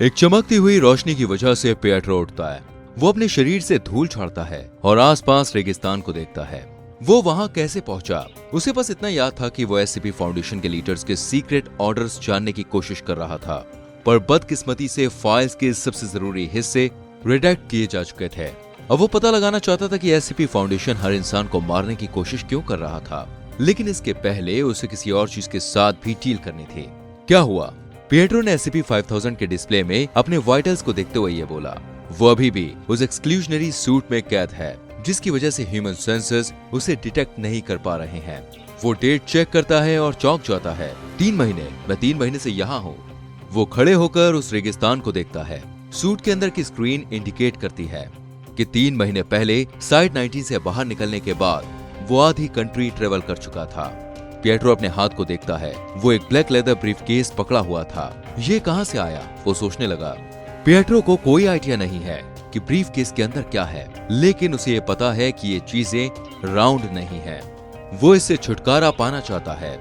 एक चमकती हुई रोशनी की वजह से पिएट्रो उठता है। वो अपने शरीर से धूल छाड़ता है और आसपास रेगिस्तान को देखता है। वो वहां कैसे पहुंचा, उसे बस इतना याद था कि वो एससीपी फाउंडेशन के लीडर्स के सीक्रेट ऑर्डर्स जानने की कोशिश कर रहा था, पर बदकिस्मती से फाइल्स के सबसे जरूरी हिस्से रिडेक्ट किए जा चुके थे। अब वो पता लगाना चाहता था कि एससीपी फाउंडेशन हर इंसान को मारने की कोशिश क्यों कर रहा था, लेकिन इसके पहले उसे किसी और चीज के साथ भी डील करनी थी। क्या हुआ? पिएट्रो ने SCP-5000 के डिस्प्ले में अपने वाइटल्स को देखते हुए ये बोला। वो अभी भी उस एक्सक्लूजनरी सूट में कैद है, जिसकी वजह से ह्यूमन सेंसर्स उसे डिटेक्ट नहीं कर पा रहे हैं। वो डेट चेक करता है और चौंक जाता है। 3 महीने, मैं 3 महीने से यहाँ हूँ। वो खड़े होकर उस रेगिस्तान को देखता है। सूट के अंदर की स्क्रीन इंडिकेट करती है कि 3 महीने पहले साइड 19 से बाहर निकलने के बाद वो आधी कंट्री ट्रेवल कर चुका था। पिएट्रो अपने हाथ को देखता है। वो एक ब्लैक लेदर ब्रीफकेस पकड़ा हुआ था। ये कहां से आया? वो सोचने लगा। पिएट्रो को कोई आइडिया नहीं है कि ब्रीफकेस के अंदर क्या है, लेकिन उसे ये पता है कि ये चीजें राउंड नहीं है। वो इससे छुटकारा पाना चाहता है।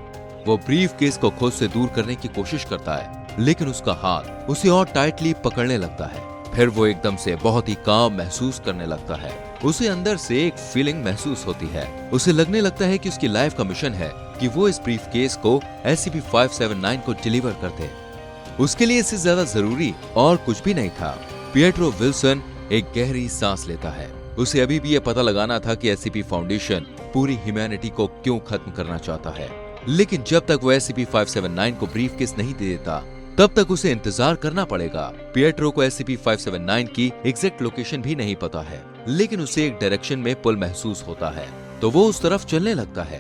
वो ब्रीफकेस को खुद से दूर करने की कोशिश करता है, लेकिन उसका हाथ उसे और टाइटली पकड़ने लगता है। फिर वो एकदम से बहुत ही काम महसूस करने लगता है। उसे अंदर से एक फीलिंग महसूस होती है। उसे लगने लगता है कि उसकी लाइफ का मिशन है कि वो इस ब्रीफकेस को SCP-579 को डिलीवर कर दे। उसके लिए इससे ज्यादा जरूरी और कुछ भी नहीं था। पिएट्रो विल्सन एक गहरी सांस लेता है। उसे अभी भी ये पता लगाना था कि SCP फाउंडेशन पूरी ह्यूमैनिटी को क्यों खत्म करना चाहता है, लेकिन जब तक वो SCP-579 को ब्रीफकेस नहीं दे देता, तब तक उसे इंतजार करना पड़ेगा। पिएट्रो को SCP-579 की एग्जैक्ट लोकेशन भी नहीं पता है, लेकिन उसे एक डायरेक्शन में पुल महसूस होता है, तो वो उस तरफ चलने लगता है।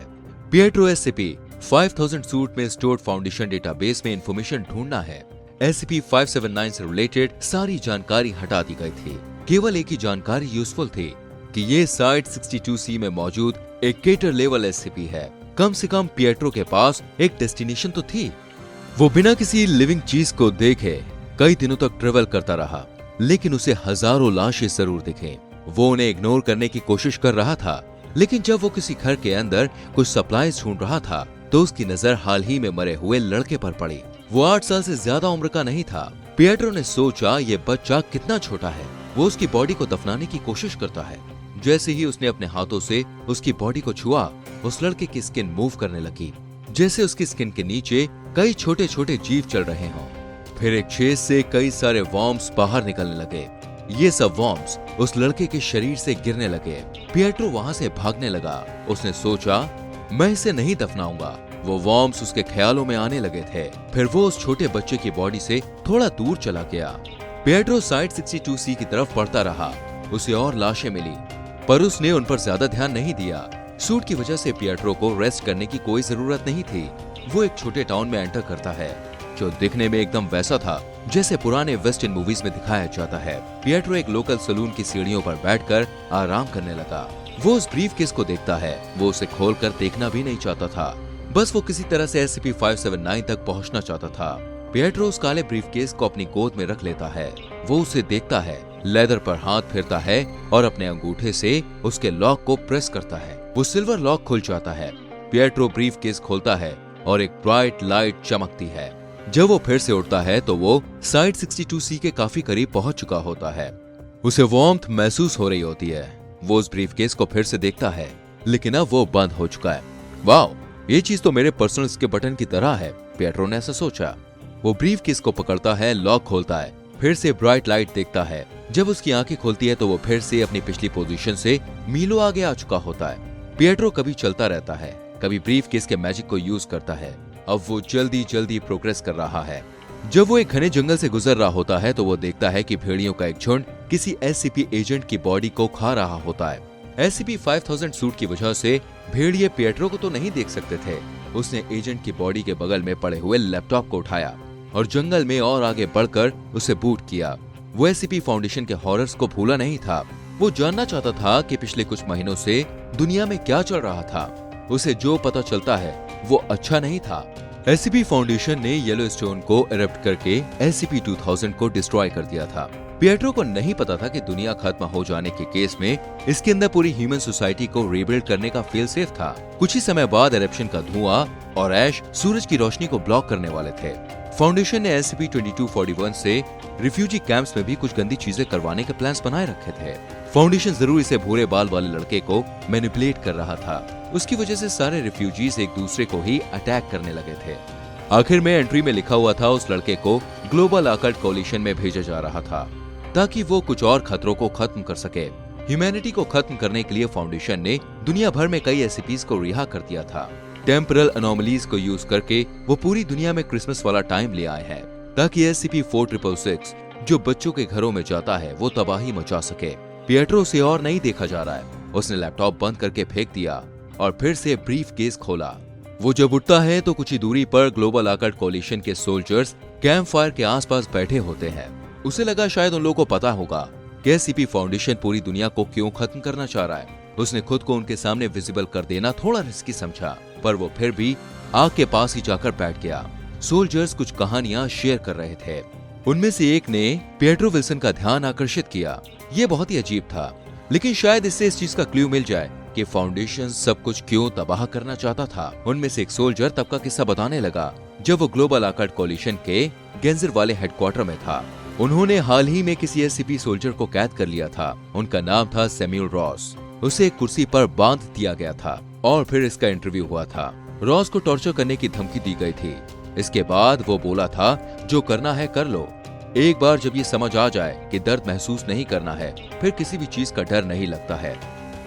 पिएट्रो SCP-5000 सूट में स्टोर्ड फाउंडेशन डेटाबेस में इंफॉर्मेशन ढूंढना है। SCP-579 से रिलेटेड सारी जानकारी हटा दी गई थी। केवल एक ही जानकारी यूजफुल थी कि ये साइट 62C में मौजूद एक केटर लेवल SCP है। कम से कम पिएट्रो के पास एक डेस्टिनेशन तो थी। वो बिना किसी लिविंग चीज को देखे कई दिनों तक ट्रेवल करता रहा, लेकिन उसे हजारों लाशें जरूर दिखे। वो उन्हें इग्नोर करने की कोशिश कर रहा था, लेकिन जब वो किसी घर के अंदर कुछ सप्लाईज ढूंढ रहा था, तो उसकी नजर हाल ही में मरे हुए लड़के पर पड़ी। वो 8 साल से ज्यादा उम्र का नहीं था। पिएट्रो ने सोचा ये बच्चा कितना छोटा है। वो उसकी बॉडी को दफनाने की कोशिश करता है। जैसे ही उसने अपने हाथों से उसकी बॉडी को छुआ, उस लड़के की स्किन मूव करने लगी, जैसे उसकी स्किन के नीचे कई छोटे छोटे जीव चल रहे हों। फिर एक छेद से कई सारे वॉर्म्स बाहर निकलने लगे। ये सब वॉर्म्स उस लड़के के शरीर से गिरने लगे। पिएट्रो वहां से भागने लगा। उसने सोचा, मैं इसे नहीं दफनाऊंगा। वो वॉर्म्स उसके ख्यालों में आने लगे थे। फिर वो उस छोटे बच्चे की बॉडी से थोड़ा दूर चला गया। पिएट्रो साइट 62C की तरफ बढ़ता रहा। उसे और लाशें मिली, पर उसने उन पर ज्यादा ध्यान नहीं दिया। सूट की वजह से पिएट्रो को रेस्ट करने की कोई जरूरत नहीं थी। वो एक छोटे टाउन में एंटर करता है, जो दिखने में एकदम वैसा था जैसे पुराने वेस्टर्न मूवीज में दिखाया जाता है। पिएट्रो एक लोकल सलून की सीढ़ियों पर बैठकर आराम करने लगा। वो उस ब्रीफकेस को देखता है। वो उसे खोलकर देखना भी नहीं चाहता था, बस वो किसी तरह से SCP-579 तक पहुंचना चाहता था। पिएट्रो उस काले ब्रीफकेस को अपनी गोद में रख लेता है। वो उसे देखता है, लेदर पर हाथ फेरता है और अपने अंगूठे से उसके लॉक को प्रेस करता है। वो सिल्वर लॉक खुल जाता है। पिएट्रो ब्रीफकेस खोलता है और एक ब्राइट लाइट चमकती है। जब वो फिर से उठता है तो वो साइट 62C के काफी करीब पहुंच चुका होता है। उसे वार्मथ महसूस हो रही होती है। वो उस ब्रीफकेस को फिर से देखता है, लेकिन अब वो बंद हो चुका है। वाओ, ये चीज तो मेरे पर्सनल के बटन की तरह है, पिएट्रो ने ऐसा सोचा। वो ब्रीफकेस को पकड़ता है, लॉक खोलता है, फिर से ब्राइट लाइट देखता है। जब उसकी आंखें खुलती है तो वो फिर से अपनी पिछली पोजीशन से मीलों आगे आ चुका होता है। पिएट्रो कभी चलता रहता है, कभी ब्रीफकेस के मैजिक को यूज करता है। अब वो जल्दी जल्दी प्रोग्रेस कर रहा है। जब वो एक घने जंगल से गुजर रहा होता है तो वो देखता है कि भेड़ियों का एक झुंड किसी SCP एजेंट की बॉडी को खा रहा होता है। SCP-5000 सूट की वजह से भेड़िए पिएट्रो को तो नहीं देख सकते थे। उसने एजेंट की बॉडी के बगल में पड़े हुए लैपटॉप को उठाया और जंगल में और आगे बढ़कर उसे बूट किया। वो SCP फाउंडेशन के हॉरर्स को भूला नहीं था। वो जानना चाहता था कि पिछले कुछ महीनों से दुनिया में क्या चल रहा था। उसे जो पता चलता है वो अच्छा नहीं था। SCP फाउंडेशन ने येलोस्टोन को इरप्ट करके SCP-2000 को डिस्ट्रॉय कर दिया था। पिएट्रो को नहीं पता था कि दुनिया खत्म हो जाने के केस में इसके अंदर पूरी ह्यूमन सोसाइटी को रीबिल्ड करने का फेल सेफ था। कुछ ही समय बाद एरप्शन का धुआं और ऐश सूरज की रोशनी को ब्लॉक करने वाले थे। फाउंडेशन ने SCP-2241 से रिफ्यूजी कैंप्स में भी कुछ गंदी चीजें करवाने के प्लान्स बनाए रखे थे। फाउंडेशन जरूर इसे भूरे बाल वाले लड़के को मैनिपुलेट कर रहा था। उसकी वजह से सारे रिफ्यूजीज एक दूसरे को ही अटैक करने लगे थे। आखिर में एंट्री में लिखा हुआ था उस लड़के को ग्लोबल ऑकल्ट कोलिशन में भेजा जा रहा था ताकि वो कुछ और खतरों को खत्म कर सके। ह्यूमैनिटी को खत्म करने के लिए फाउंडेशन ने दुनिया भर में कई SCPs को रिहा कर दिया था। टेम्परल अनोमलीज को यूज करके वो पूरी दुनिया में क्रिसमस वाला टाइम ले आए हैं ताकि SCP-4666 जो बच्चों के घरों में जाता है वो तबाही मचा सके। पिएट्रो से और नहीं देखा जा रहा है। उसने लैपटॉप बंद करके फेंक दिया और फिर से ब्रीफ केस खोला। वो जब उठता है तो कुछ ही दूरी पर ग्लोबल ऑकल्ट कोलिशन के सोल्जर्स कैंप फायर के आसपास बैठे होते हैं। उसे लगा शायद उन लोगों को पता होगा कि SCP फाउंडेशन पूरी दुनिया को क्यों खत्म करना चाह रहा है। उसने खुद को उनके सामने विजिबल कर देना थोड़ा रिस्की समझा, पर वो फिर भी आग के पास ही जाकर बैठ गया। सोल्जर्स कुछ कहानियां शेयर कर रहे थे। उनमें से एक ने पिएट्रो विल्सन का ध्यान आकर्षित किया। ये बहुत ही अजीब था, लेकिन शायद इससे इस चीज का क्लू मिल जाए कि फाउंडेशन सब कुछ क्यों तबाह करना चाहता था। उनमें से एक सोल्जर तब का किस्सा बताने लगा जब वो ग्लोबल ऑकल्ट कोलिशन के गेंजर वाले हेडक्वार्टर में था। उन्होंने हाल ही में किसी SCP सोल्जर को कैद कर लिया था। उनका नाम था सैमुअल रॉस। उसे एक कुर्सी पर बांध दिया गया था और फिर इसका इंटरव्यू हुआ था। रॉस को टॉर्चर करने की धमकी दी गई थी। इसके बाद वो बोला था जो करना है कर लो। एक बार जब ये समझ आ जाए कि दर्द महसूस नहीं करना है, फिर किसी भी चीज का डर नहीं लगता है।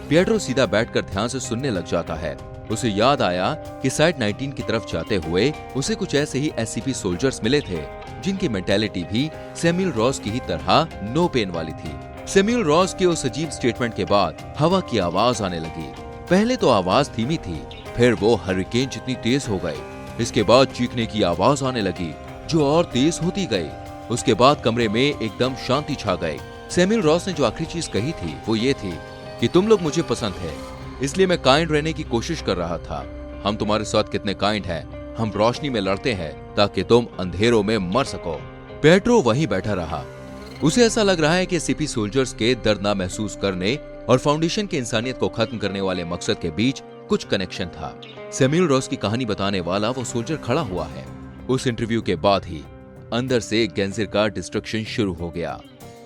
पिएट्रो सीधा बैठकर ध्यान से सुनने लग जाता है। उसे याद आया कि साइट 19 की तरफ जाते हुए उसे कुछ ऐसे ही SCP सोल्जर्स मिले थे जिनकी मेंटालिटी भी सैमुअल रॉस की ही तरह नो पेन वाली थी। सैमुअल रॉस के उस अजीब स्टेटमेंट के बाद हवा की आवाज आने लगी। पहले तो आवाज धीमी थी, फिर वो हरिकेन जितनी तेज हो गई। इसके बाद चीखने की आवाज आने लगी जो और तेज होती गई। उसके बाद कमरे में एकदम शांति छा गई। सैमुअल रॉस ने जो आखिरी चीज कही थी वो ये थी कि तुम लोग मुझे पसंद है, इसलिए मैं काइंड रहने की कोशिश कर रहा था। हम तुम्हारे साथ कितने काइंड हैं। हम रोशनी में लड़ते हैं ताकि तुम अंधेरों में मर सको। पिएट्रो वहीं बैठा रहा। उसे ऐसा लग रहा है कि SCP सोल्जर्स के दर्द ना महसूस करने और फाउंडेशन के इंसानियत को खत्म करने वाले मकसद के बीच कुछ कनेक्शन था। सैमुअल रॉस की कहानी बताने वाला वो सोल्जर खड़ा हुआ है। उस इंटरव्यू के बाद ही अंदर से गेंजिर का डिस्ट्रक्शन शुरू हो गया।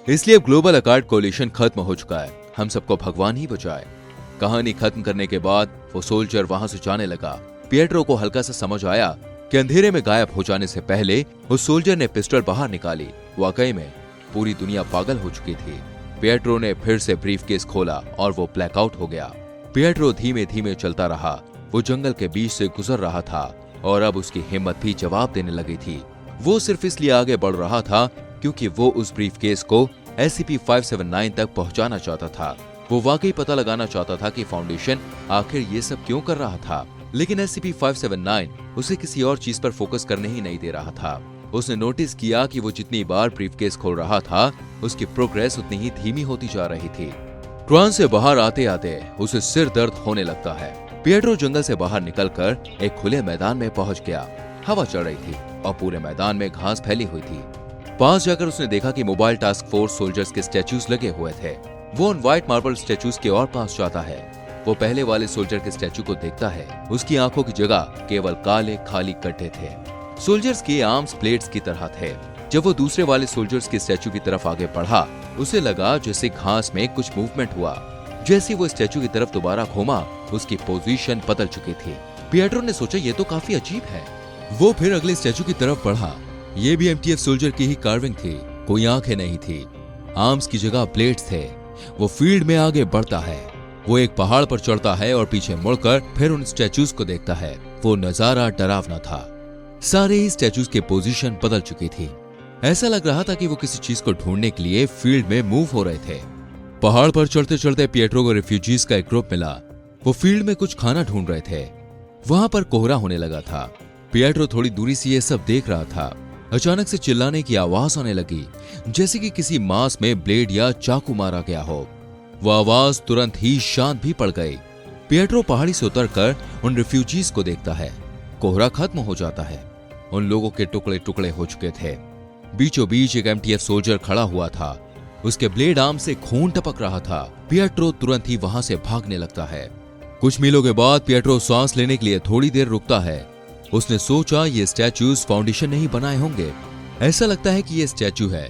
इसलिए ग्लोबल ऑकल्ट कोलिशन खत्म हो चुका है। हम सबको भगवान ही बचाए। कहानी खत्म करने के बाद वो सोल्जर वहां से जाने लगा। पिएट्रो को हल्का सा समझ आया कि अंधेरे में गायब हो जाने से पहले उस सोल्जर ने पिस्टल बाहर निकाली। वाकई में पूरी दुनिया पागल हो चुकी थी। पिएट्रो ने फिर से ब्रीफकेस खोला और वो ब्लैकआउट हो गया। पिएट्रो धीमे धीमे चलता रहा। वो जंगल के बीच से गुजर रहा था और अब उसकी हिम्मत भी जवाब देने लगी थी। वो सिर्फ इसलिए आगे बढ़ रहा था क्योंकि वो उस ब्रीफकेस को SCP-579 तक पहुंचाना चाहता था। वो वाकई पता लगाना चाहता था कि फाउंडेशन आखिर ये सब क्यों कर रहा था। लेकिन SCP-579 उसे किसी और चीज पर फोकस करने ही नहीं दे रहा था। उसने नोटिस किया कि वो जितनी बार ब्रीफकेस खोल रहा था उसकी प्रोग्रेस उतनी ही धीमी होती जा रही थी। ट्रांस से बाहर आते आते उसे सिर दर्द होने लगता है। पिएट्रो जंगल से बाहर निकलकर एक खुले मैदान में पहुंच गया। हवा चल रही थी और पूरे मैदान में घास फैली हुई थी। पास जाकर उसने देखा कि मोबाइल टास्क फोर्स सोल्जर्स के स्टैचूज लगे हुए थे। वो उन व्हाइट मार्बल स्टैचूज के और पास जाता है। वो पहले वाले सोल्जर के स्टैचू को देखता है। उसकी आंखों की जगह केवल काले खाली गड्ढे थे। सोल्जर्स के आर्म्स प्लेट्स की तरह थे। जब वो दूसरे वाले सोल्जर्स के स्टैचू की तरफ आगे बढ़ा, उसे लगा जैसे घास में कुछ मूवमेंट हुआ। जैसे वो स्टैचू की तरफ दोबारा घूमा, उसकी पोजीशन बदल चुकी थी। पिएट्रो ने सोचा ये तो काफी अजीब है। वो फिर अगले स्टैचू की तरफ बढ़ा। ये भी MTF सोल्जर की ही कार्विंग थी। कोई आंखें नहीं थी। आर्म्स की जगह प्लेट्स थे। वो फील्ड में आगे बढ़ता है। वो एक पहाड़ पर चढ़ता है और पीछे मुड़कर फिर उन स्टैचूज को देखता है। वो नजारा डरावना था। सारे ही स्टैचूज के पोजीशन बदल चुकी थी। ऐसा लग रहा था कि वो किसी चीज को ढूंढने के लिए फील्ड में मूव हो रहे थे। पहाड़ पर चढ़ते चढ़ते पिएट्रो को रिफ्यूजीज का एक ग्रुप मिला। वो फील्ड में कुछ खाना ढूंढ रहे थे। वहां पर कोहरा होने लगा था। पिएट्रो थोड़ी दूरी से ये सब देख रहा था। अचानक से चिल्लाने की आवाज आने लगी, जैसे कि किसी मांस में ब्लेड या चाकू मारा गया हो। वो आवाज तुरंत ही शांत भी पड़ गई। पिएट्रो पहाड़ी से उतरकर उन रिफ्यूजीज को देखता है। कोहरा खत्म हो जाता है। उन लोगों के टुकड़े टुकड़े हो चुके थे। बीचों बीच एक MTF सोल्जर खड़ा हुआ था। उसके ब्लेड आर्म से खून टपक रहा था। पिएट्रो तुरंत ही वहां से भागने लगता है। कुछ मीलों के बाद पिएट्रो सांस लेने के लिए थोड़ी देर रुकता है। उसने सोचा ये स्टैचूज फाउंडेशन नहीं बनाए होंगे, ऐसा लगता है कि ये स्टैचू है।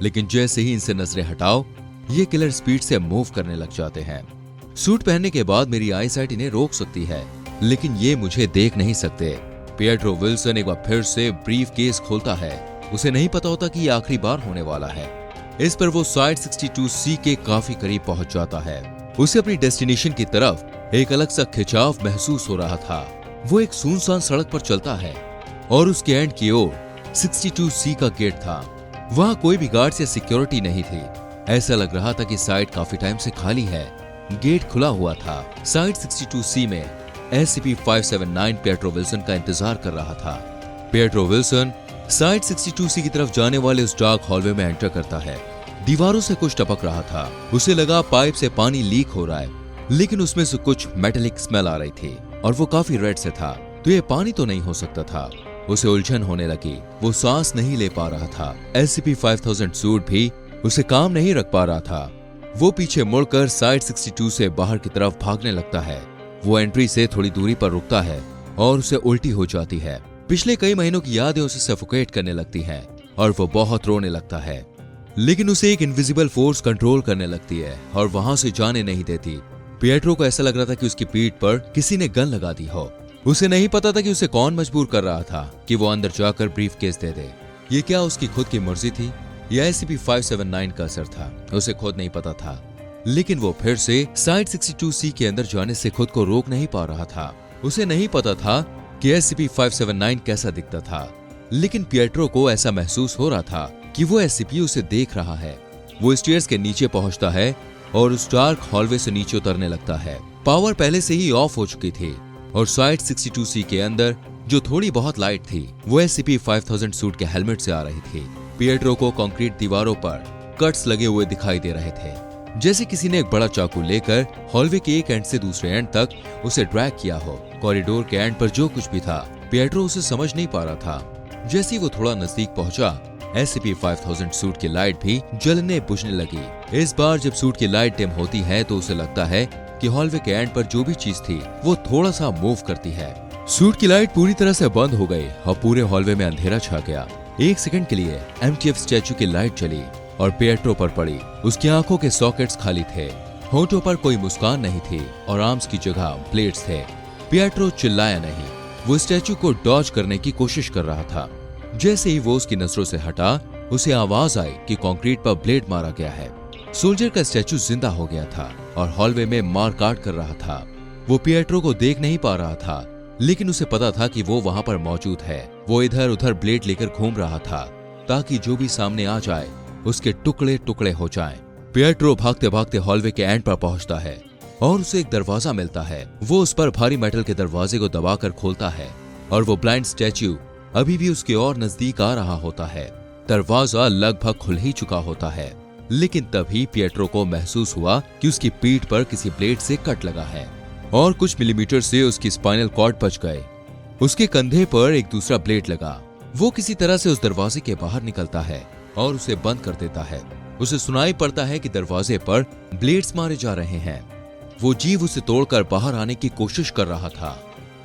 लेकिन जैसे ही इनसे नजरें हटाओ, ये किलर स्पीड से मूव करने लग जाते हैं। सूट पहनने के बाद मेरी आईसाइट इन्हें रोक सकती है, लेकिन ये मुझे देख नहीं सकते। पिएट्रो विल्सन एक बार फिर से ब्रीफ केस खोलता है। उसे नहीं पता होता कि ये आखिरी बार होने वाला है। इस पर वो साइट 62C के काफी करीब पहुंच जाता है। उसे अपनी डेस्टिनेशन की तरफ एक अलग सा खिंचाव महसूस हो रहा था। वो एक सुनसान सड़क पर चलता है और उसके एंड की ओर 62C का गेट था। वहां कोई भी गार्ड्स या सिक्योरिटी नहीं थी। ऐसा लग रहा था कि साइट काफी टाइम से खाली है। गेट खुला हुआ था। साइट 62C में SCP-579 पिएट्रो विल्सन का इंतजार कर रहा था। पिएट्रो विल्सन साइट 62C की तरफ जाने वाले उस डार्क हॉलवे में एंटर करता है। दीवारों से कुछ टपक रहा था। उसे लगा पाइप से पानी लीक हो रहा है, लेकिन उसमें से कुछ मेटेलिक स्मेल आ रही थी और वो काफी रेड से था। तो ये पानी तो नहीं हो सकता था। उसे उलझन होने लगी। वो सांस नहीं ले पा रहा था। SCP-5000 सूट भी उसे काम नहीं रख पा रहा था। वो पीछे मुड़कर साइट 62 से बाहर की तरफ भागने लगता है। वो एंट्री से थोड़ी दूरी पर रुकता है और उसे उल्टी हो जाती है। पिछले कई महीनों की यादें उसे सफोकेट करने लगती हैं और वो बहुत रोने लगता है। लेकिन उसे एक इनविजिबल फोर्स कंट्रोल करने लगती है और वहां से जाने नहीं देती। पिएट्रो को ऐसा लग रहा था कि उसकी पीठ पर किसी ने गन लगा दी हो। उसे नहीं पता था कि उसे कौन मजबूर कर रहा था कि वो अंदर जाकर ब्रीफ केस दे दे। ये क्या उसकी खुद की मर्जी थी या SCP-579 का असर था? उसे खुद नहीं पता था। लेकिन वो फिर से साइट 62C के अंदर जाने से खुद को रोक नहीं पा रहा था। उसे नहीं पता था कि SCP-579 कैसा दिखता था, लेकिन पिएट्रो को ऐसा महसूस हो रहा था कि वो SCP उसे देख रहा है। वो स्टेयर्स के नीचे पहुंचता है और उस डार्क हॉलवे से नीचे उतरने लगता है। पावर पहले से ही ऑफ हो चुकी थी और साइट 62C के अंदर जो थोड़ी बहुत लाइट थी वो SCP-5000 सूट के हेलमेट से आ रही थी। पिएट्रो को कंक्रीट दीवारों पर कट्स लगे हुए दिखाई दे रहे थे, जैसे किसी ने एक बड़ा चाकू लेकर हॉलवे के एक एंड से दूसरे एंड तक उसे ड्रैग किया हो। कॉरिडोर के एंड पर जो कुछ भी था, पिएट्रो उसे समझ नहीं पा रहा था। जैसे ही वो थोड़ा नजदीक पहुंचा, SCP-5000 सूट की लाइट भी जलने बुझने लगी। इस बार जब सूट की लाइट डिम होती है तो उसे लगता है कि हॉलवे के एंड पर जो भी चीज थी वो थोड़ा सा मूव करती है। सूट की लाइट पूरी तरह से बंद हो गई और पूरे हॉलवे में अंधेरा छा गया। एक सेकंड के लिए MTF स्टैचू की लाइट चली और पिएट्रो पर पड़ी। उसकी आंखों के सॉकेट्स खाली थे, होंठों पर कोई मुस्कान नहीं थी और आर्म्स की जगह ब्लेड्स थे। पिएट्रो चिल्लाया नहीं। वो स्टैचू को डॉज करने की कोशिश कर रहा था। जैसे ही वो उसकी नजरों से हटा, उसे आवाज आई कि कंक्रीट पर ब्लेड मारा गया है। सोल्जर का स्टैचू जिंदा हो गया था और हॉलवे में मार काट कर रहा था। वो पिएट्रो को देख नहीं पा रहा था, लेकिन उसे पता था कि वो वहां पर मौजूद है। वो इधर उधर ब्लेड लेकर घूम रहा था ताकि जो भी सामने आ जाए उसके टुकड़े टुकड़े हो जाएं। पिएट्रो भागते भागते हॉलवे के एंड पर पहुंचता है और उसे एक दरवाजा मिलता है। वो उस पर भारी मेटल के दरवाजे को दबाकर खोलता है और वो ब्लाइंड स्टैच्यू अभी भी उसके और नजदीक आ रहा होता है। दरवाजा लगभग खुल ही चुका होता है, लेकिन तभी पिएट्रो को महसूस हुआ कि उसकी पीठ पर किसी ब्लेड से कट लगा है और कुछ मिलीमीटर से उसकी स्पाइनल कॉर्ड बच गए। उसके कंधे पर एक दूसरा ब्लेड लगा। वो किसी तरह से उस दरवाजे के बाहर निकलता है और उसे बंद कर देता है। उसे सुनाई पड़ता है कि दरवाजे पर ब्लेड्स मारे जा रहे हैं। वो जीव उसे तोड़कर बाहर आने की कोशिश कर रहा था।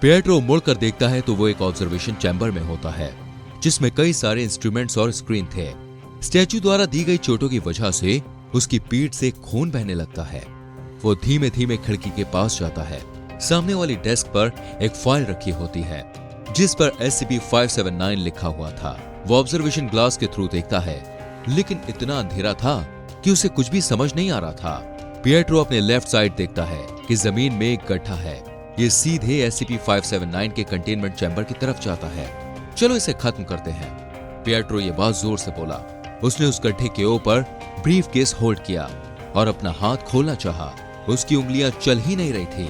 पिएट्रो मुड़कर देखता है तो वो एक ऑब्जर्वेशन चैम्बर में होता है, जिसमें कई सारे इंस्ट्रूमेंट्स और स्क्रीन थे। स्टैचू द्वारा दी गई चोटों की वजह से उसकी पीठ से खून बहने लगता है। वो धीमे धीमे खिड़की के पास जाता है। सामने वाली डेस्क पर एक फाइल रखी होती है जिस पर SCP-579 लिखा हुआ था। वो ऑब्जर्वेशन ग्लास के थ्रू देखता है, लेकिन इतना अंधेरा था कि उसे कुछ भी समझ नहीं आ रहा था। पिएट्रो अपने लेफ्ट साइड देखता है कि जमीन में एक गड्ढा है। ये सीधे SCP-579 के कंटेनमेंट चैम्बर की तरफ जाता है। चलो इसे खत्म करते हैं, पिएट्रो ये बात जोर से बोला। उसने उस गड्ढे के ऊपर ब्रीफ केस होल्ड किया और अपना हाथ खोलना चाहा। उसकी उंगलियां चल ही नहीं रही थी।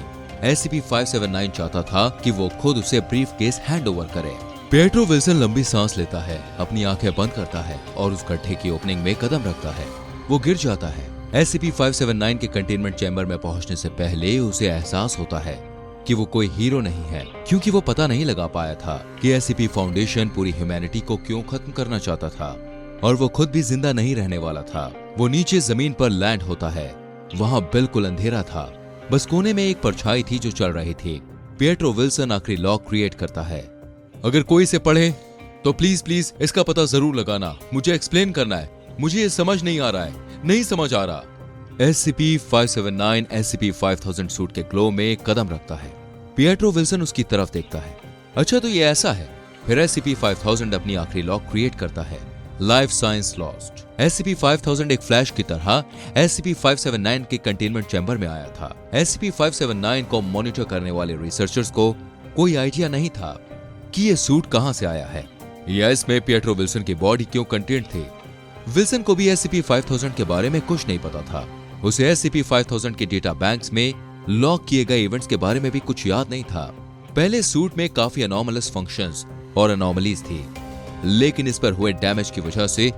SCP-579 चाहता था कि वो खुद उसे ब्रीफ केस हैंड ओवर करे। पिएट्रो विल्सन लंबी सांस लेता है, अपनी आंखें बंद करता है और उस गड्ढे की ओपनिंग में कदम रखता है। वो गिर जाता है। SCP-579 के कंटेनमेंट चैम्बर में पहुंचने से पहले उसे एहसास होता है कि वो कोई हीरो नहीं है, क्योंकि वो पता नहीं लगा पाया था कि SCP फाउंडेशन पूरी ह्यूमैनिटी को क्यों खत्म करना चाहता था और वो खुद भी जिंदा नहीं रहने वाला था। वो नीचे जमीन पर लैंड होता है। वहां बिल्कुल अंधेरा था, बस कोने में एक परछाई थी जो चल रही थी। पिएट्रो विल्सन आखिरी लॉक क्रिएट करता है अगर कोई इसे पढ़े तो प्लीज प्लीज इसका पता जरूर लगाना, मुझे एक्सप्लेन करना है, मुझे ये समझ नहीं आ रहा है, नहीं समझ आ रहा। SCP-579 SCP-5000 सूट के ग्लो में कदम रखता है। पिएट्रो विल्सन उसकी तरफ देखता है। अच्छा तो ये ऐसा है। फिर SCP-5000 अपनी आखिरी लॉग क्रिएट करता है, लाइफ साइंस लॉस्ट। SCP-5000 एक फ्लैश की तरह SCP-579 के कंटेनमेंट चैम्बर में आया था। SCP-579 को मॉनिटर करने वाले रिसर्चर्स को कोई आइडिया नहीं था कि ये सूट कहां से आया है या इसमें पिएट्रो विल्सन की बॉडी क्यों कंटेंट थे। विल्सन को भी SCP-5000 के बारे में कुछ नहीं पता था। उसे SCP-5000 के डेटा बैंक्स में लॉग किए गए इवेंट्स के बारे में भी कुछ याद नहीं था। पहले सूट में काफी अनोमलस फंक्शंस और अनोमलीज थी, लेकिन इस पर हुए डैमेज की वजह से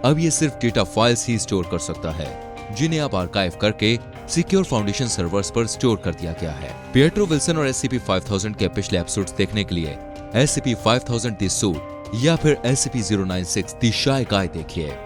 अब ये सिर्फ डेटा फाइल्स ही स्टोर कर सकता है, जिन्हें अब आर्काइव करके सिक्योर फाउंडेशन सर्वर्स पर स्टोर कर दिया गया है। पिएट्रो विल्सन और SCP-5000 के पिछले एपिसोड्स देखने के लिए SCP-5000 द सूट या फिर SCP-096 द शाय गाय देखिए।